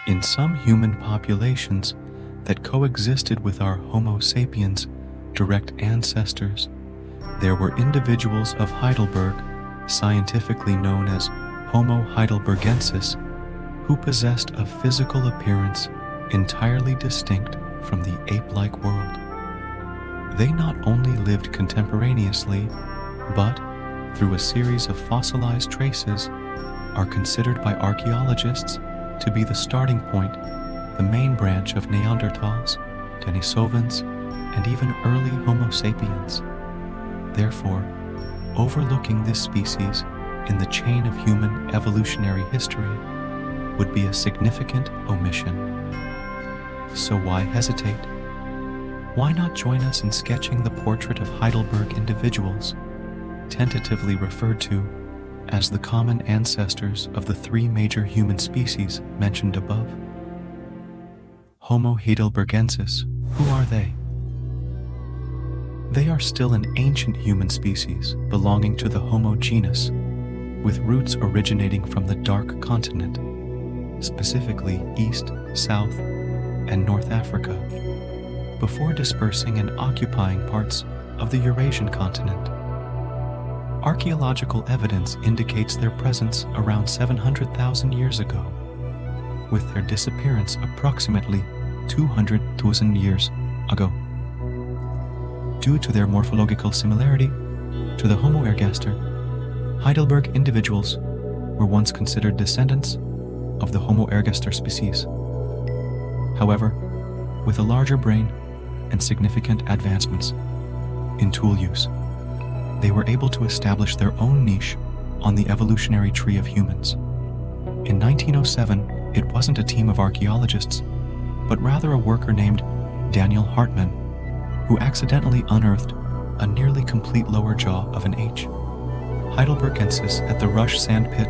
In some human populations that coexisted with our Homo sapiens direct ancestors, there were individuals of Heidelberg, scientifically known as Homo Heidelbergensis, who possessed a physical appearance entirely distinct from the ape-like world. They not only lived contemporaneously, but, through a series of fossilized traces, are considered by archaeologists to be the starting point, the main branch of Neanderthals, Denisovans, and even early Homo sapiens. Therefore, overlooking this species in the chain of human evolutionary history would be a significant omission. So why hesitate? Why not join us in sketching the portrait of Heidelberg individuals, tentatively referred to as the common ancestors of the three major human species mentioned above? Homo Heidelbergensis, who are they? They are still an ancient human species belonging to the Homo genus, with roots originating from the Dark Continent, specifically East, South, and North Africa, before dispersing and occupying parts of the Eurasian continent. Archaeological evidence indicates their presence around 700,000 years ago, with their disappearance approximately 200,000 years ago. Due to their morphological similarity to the Homo ergaster, Heidelberg individuals were once considered descendants of the Homo ergaster species. However, with a larger brain and significant advancements in tool use, they were able to establish their own niche on the evolutionary tree of humans. In 1907, it wasn't a team of archaeologists, but rather a worker named Daniel Hartmann, who accidentally unearthed a nearly complete lower jaw of an H. Heidelbergensis at the Rush sand pit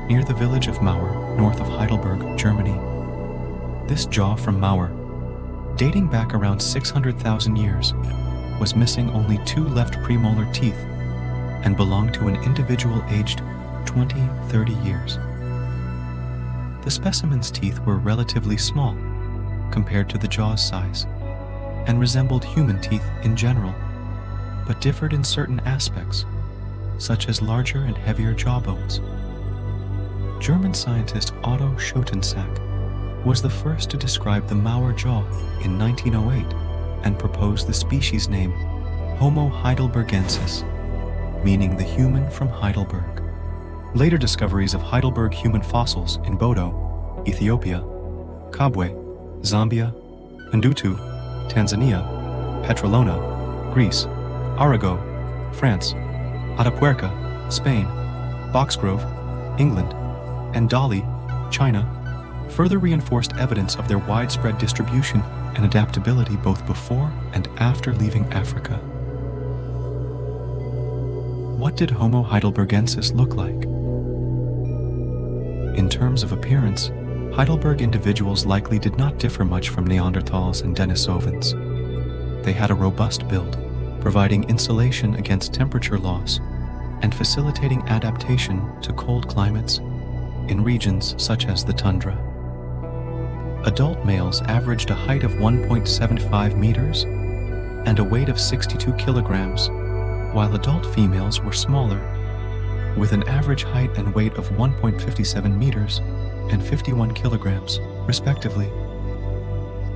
near the village of Mauer, north of Heidelberg, Germany. This jaw from Mauer, dating back around 600,000 years, was missing only 2 left premolar teeth and belonged to an individual aged 20-30 years. The specimen's teeth were relatively small compared to the jaw's size and resembled human teeth in general, but differed in certain aspects, such as larger and heavier jawbones. German scientist Otto Schoetensack was the first to describe the Mauer jaw in 1908 and proposed the species name Homo Heidelbergensis, meaning the human from Heidelberg. Later discoveries of Heidelberg human fossils in Bodo, Ethiopia, Kabwe, Zambia, Ndutu, Tanzania, Petrolona, Greece, Arago, France, Atapuerca, Spain, Boxgrove, England, and Dali, China, further reinforced evidence of their widespread distribution and adaptability both before and after leaving Africa. What did Homo Heidelbergensis look like? In terms of appearance, Heidelberg individuals likely did not differ much from Neanderthals and Denisovans. They had a robust build, providing insulation against temperature loss and facilitating adaptation to cold climates in regions such as the tundra. Adult males averaged a height of 1.75 meters and a weight of 62 kilograms, while adult females were smaller, with an average height and weight of 1.57 meters and 51 kilograms, respectively.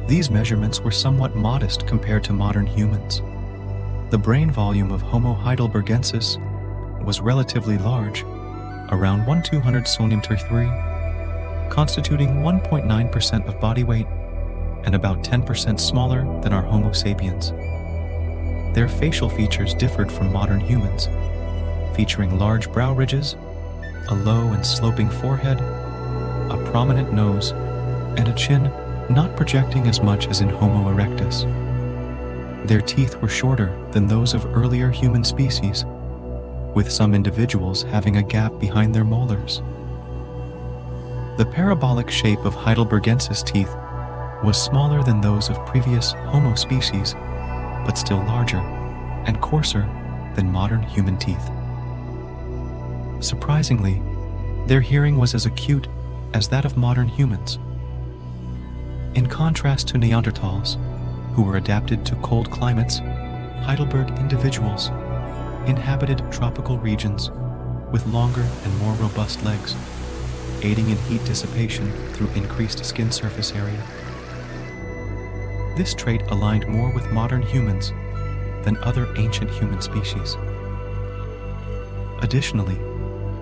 These measurements were somewhat modest compared to modern humans. The brain volume of Homo heidelbergensis was relatively large, around 1/200 cm 3, constituting 1.9% of body weight and about 10% smaller than our Homo sapiens. Their facial features differed from modern humans, featuring large brow ridges, a low and sloping forehead, a prominent nose, and a chin not projecting as much as in Homo erectus. Their teeth were shorter than those of earlier human species, with some individuals having a gap behind their molars. The parabolic shape of Heidelbergensis teeth was smaller than those of previous Homo species, but still larger and coarser than modern human teeth. Surprisingly, their hearing was as acute as that of modern humans, In contrast to Neanderthals, who were adapted to cold climates, Heidelberg individuals inhabited tropical regions with longer and more robust legs, aiding in heat dissipation through increased skin surface area. This trait aligned more with modern humans than other ancient human species. Additionally,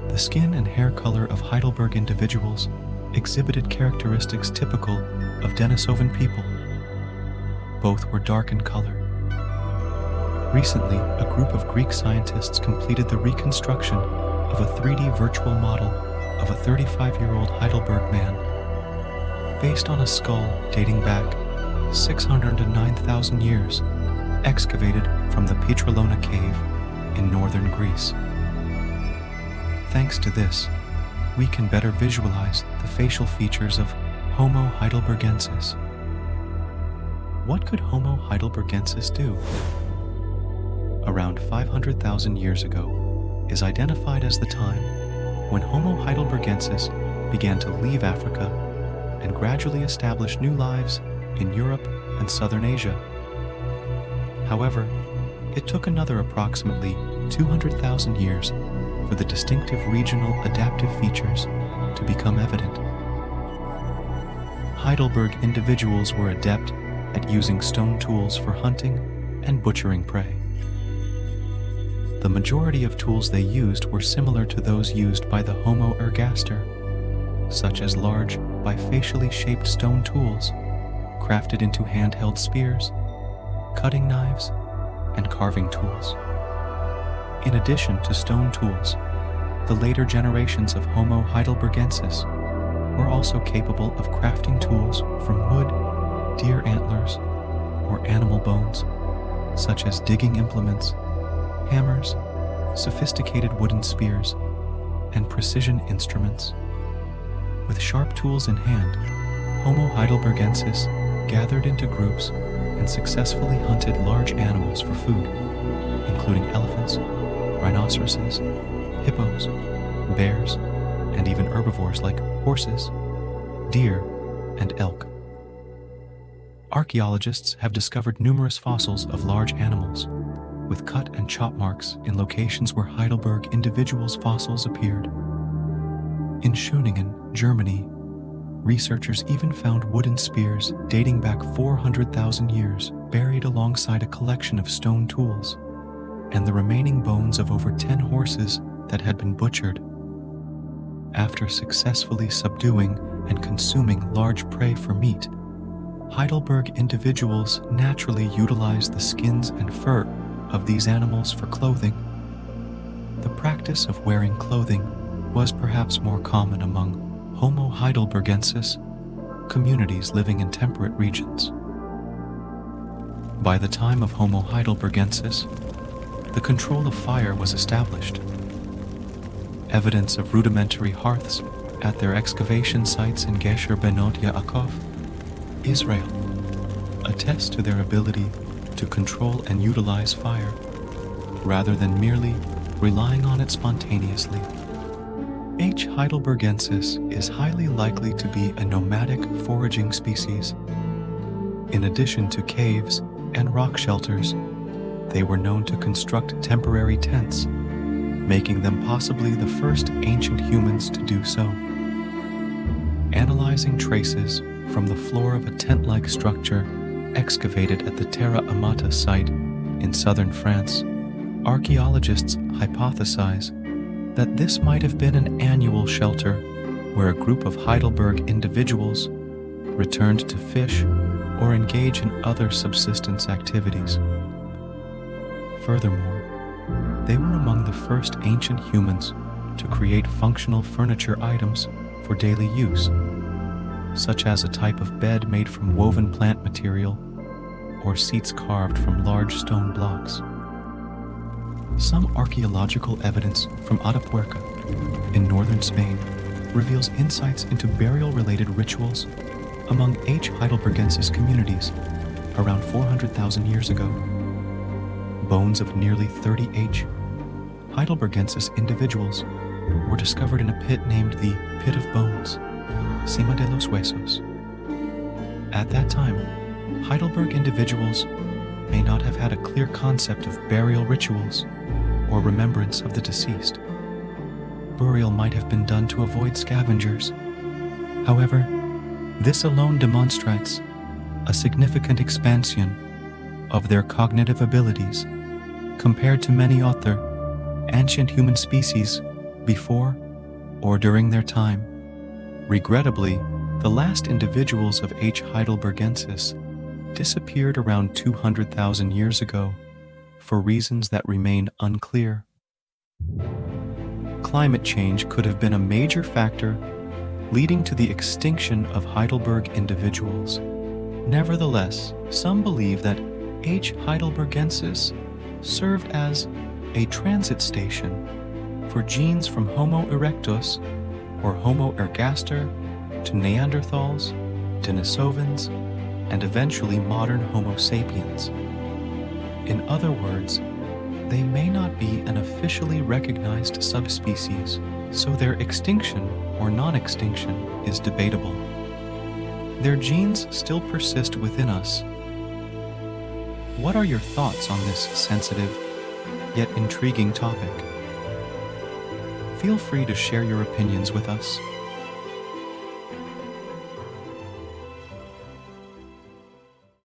the skin and hair color of Heidelberg individuals exhibited characteristics typical of Denisovan people. Both were dark in color. Recently, a group of Greek scientists completed the reconstruction of a 3D virtual model of a 35-year-old Heidelberg man, based on a skull dating back 609,000 years, excavated from the Petrolona cave in northern Greece. Thanks to this, we can better visualize the facial features of Homo Heidelbergensis. What could Homo Heidelbergensis do? Around 500,000 years ago is identified as the time when Homo Heidelbergensis began to leave Africa and gradually establish new lives in Europe and Southern Asia. However, it took another approximately 200,000 years for the distinctive regional adaptive features to become evident. Heidelberg individuals were adept at using stone tools for hunting and butchering prey. The majority of tools they used were similar to those used by the Homo ergaster, such as large, bifacially shaped stone tools, crafted into handheld spears, cutting knives, and carving tools. In addition to stone tools, the later generations of Homo Heidelbergensis were also capable of crafting tools from wood, deer antlers, or animal bones, such as digging implements, hammers, sophisticated wooden spears, and precision instruments. With sharp tools in hand, Homo Heidelbergensis gathered into groups and successfully hunted large animals for food, including elephants, rhinoceroses, hippos, bears, and even herbivores like horses, deer, and elk. Archaeologists have discovered numerous fossils of large animals, with cut and chop marks in locations where Heidelberg individuals' fossils appeared. In Schöningen, Germany, researchers even found wooden spears dating back 400,000 years buried alongside a collection of stone tools, and the remaining bones of over 10 horses that had been butchered. After successfully subduing and consuming large prey for meat, Heidelberg individuals naturally utilized the skins and fur of these animals for clothing. The practice of wearing clothing was perhaps more common among Homo Heidelbergensis communities living in temperate regions. By the time of Homo Heidelbergensis, the control of fire was established. Evidence of rudimentary hearths at their excavation sites in Gesher Benot Yaakov, Israel, attest to their ability to control and utilize fire, rather than merely relying on it spontaneously. H. heidelbergensis is highly likely to be a nomadic foraging species. In addition to caves and rock shelters, they were known to construct temporary tents, making them possibly the first ancient humans to do so. Analyzing traces from the floor of a tent-like structure excavated at the Terra Amata site in southern France, archaeologists hypothesize that this might have been an annual shelter where a group of Heidelberg individuals returned to fish or engage in other subsistence activities. Furthermore, they were among the first ancient humans to create functional furniture items for daily use, such as a type of bed made from woven plant material or seats carved from large stone blocks. Some archaeological evidence from Atapuerca in northern Spain reveals insights into burial-related rituals among H. heidelbergensis communities around 400,000 years ago. Bones of nearly 30 H. heidelbergensis individuals were discovered in a pit named the Pit of Bones, Cima de los Huesos. At that time, Heidelberg individuals may not have had a clear concept of burial rituals or remembrance of the deceased. Burial might have been done to avoid scavengers. However, this alone demonstrates a significant expansion of their cognitive abilities compared to many other ancient human species before or during their time. Regrettably, the last individuals of H. Heidelbergensis disappeared around 200,000 years ago for reasons that remain unclear. Climate change could have been a major factor leading to the extinction of Heidelberg individuals. Nevertheless, some believe that H. Heidelbergensis served as a transit station for genes from Homo erectus or Homo ergaster to Neanderthals, Denisovans, and eventually modern Homo sapiens. In other words, they may not be an officially recognized subspecies, so their extinction or non-extinction is debatable. Their genes still persist within us. What are your thoughts on this sensitive yet intriguing topic? Feel free to share your opinions with us.